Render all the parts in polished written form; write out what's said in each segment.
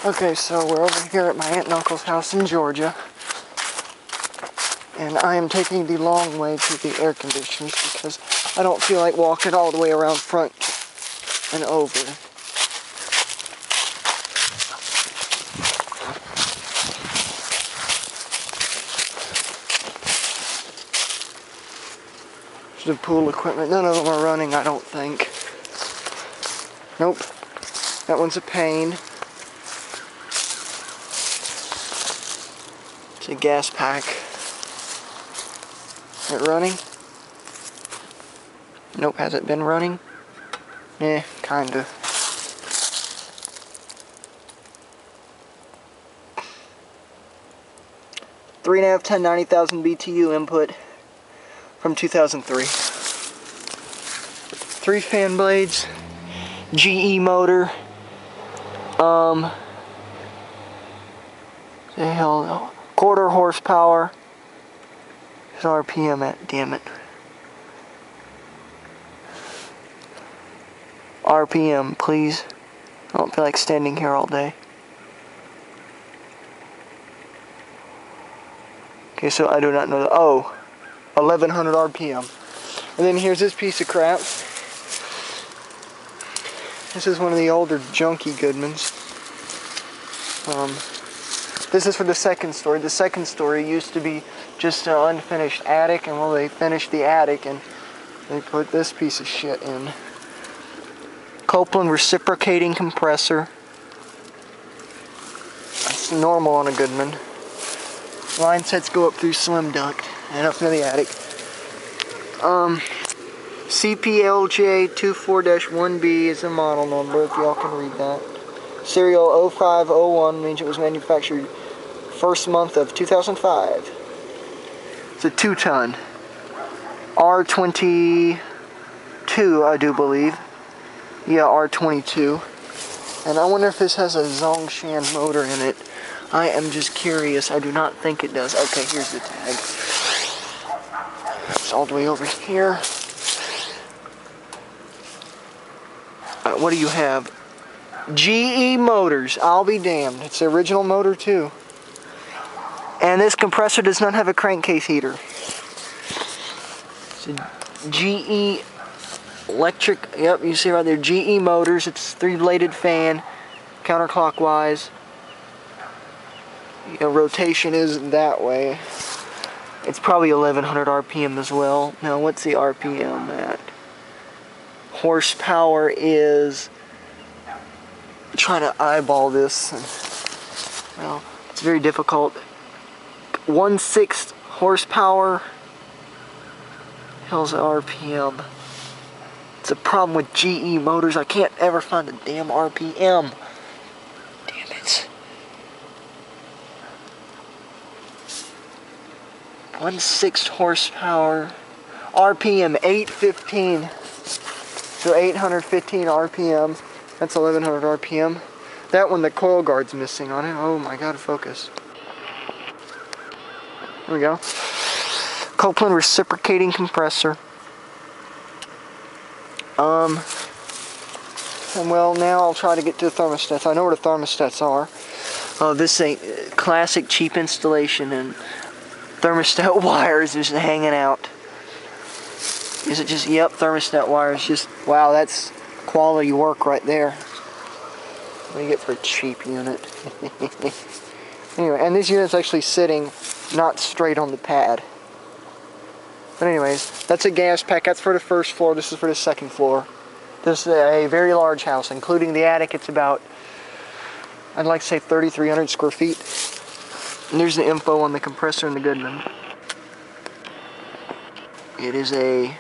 Okay, so we're over here at my aunt and uncle's house in Georgia, and I am taking the long way to the air conditioners because I don't feel like walking all the way around front and over. The pool equipment, none of them are running, I don't think. Nope, that one's a pain. It's a gas pack. Is it running? Nope, has it been running? Eh, kinda. Three and a half, 10, 90,000 BTU input from 2003. 3 fan blades, GE motor. The hell no. Quarter horsepower. There's RPM at, damn it. RPM, please. I don't feel like standing here all day. Okay, so I do not know. Oh, 1100 RPM. And then here's this piece of crap. This is one of the older junky Goodmans. This is for the second story. The second story used to be just an unfinished attic, and well, they finished the attic and they put this piece of shit in. Copeland reciprocating compressor. That's normal on a Goodman. Line sets go up through slim duct and up into the attic. CPLJ24-1B is the model number, if y'all can read that. Serial 0501 means it was manufactured first month of 2005. It's a 2-ton. R22, I do believe. Yeah, R22. And I wonder if this has a Zongshan motor in it. I am just curious. I do not think it does. Okay, here's the tag. It's all the way over here. What do you have? GE motors. I'll be damned. It's the original motor too. And this compressor does not have a crankcase heater. It's a GE electric. Yep, you see right there. GE motors. It's 3-bladed fan, counterclockwise. You know, rotation is that way. It's probably 1100 RPM as well. Now, what's the RPM at? Horsepower is... I'm trying to eyeball this. Well, it's very difficult. 1/6 horsepower. Hell's the RPM? It's a problem with GE motors. I can't ever find the damn RPM. Damn it. 1/6 horsepower. RPM 815. So 815 RPM. That's 1100 RPM. That one, the coil guard's missing on it. Oh my god, focus. There we go. Copeland reciprocating compressor. And well, now I'll try to get to the thermostats. I know where the thermostats are. Oh, this ain't classic cheap installation, and thermostat wires just hanging out. Is it just, yep, thermostat wires. Just, wow, that's quality work right there. What do you get for a cheap unit? Anyway, and this unit's actually sitting not straight on the pad. But anyways, that's a gas pack. That's for the first floor. This is for the second floor. This is a very large house, including the attic. It's about, I'd like to say 3,300 square feet. And there's the info on the compressor and the Goodman. It is a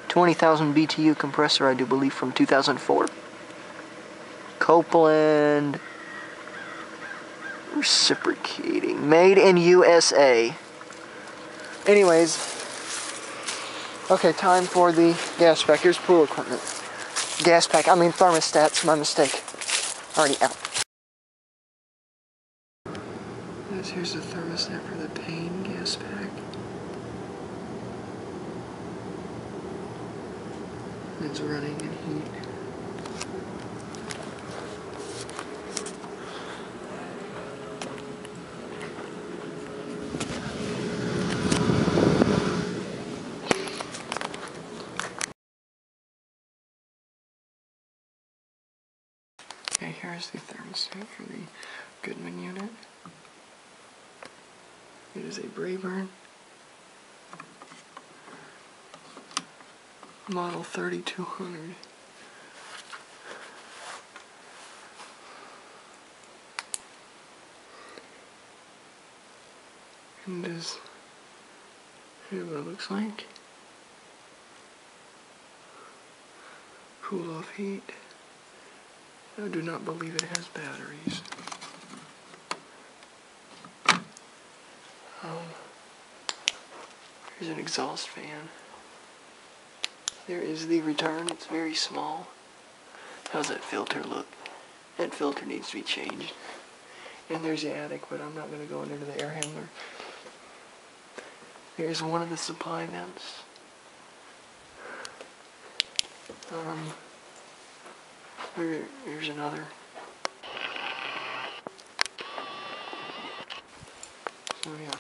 20,000 BTU compressor, I do believe, from 2004. Copeland reciprocating, made in USA. Anyways, okay, time for the gas pack. Here's pool equipment. Gas pack, I mean thermostats, my mistake. Already out. Here's the thermostat for the Payne gas pack. It's running in heat. Okay, here's the thermostat for the Goodman unit. It is a Brayburn model 3200. And this is what it looks like. Cool off heat. I do not believe it has batteries. Here's an exhaust fan. There is the return. It's very small. How's that filter look? That filter needs to be changed. And there's the attic, but I'm not going to go into the air handler. Here's one of the supply vents. Here's another. So yeah.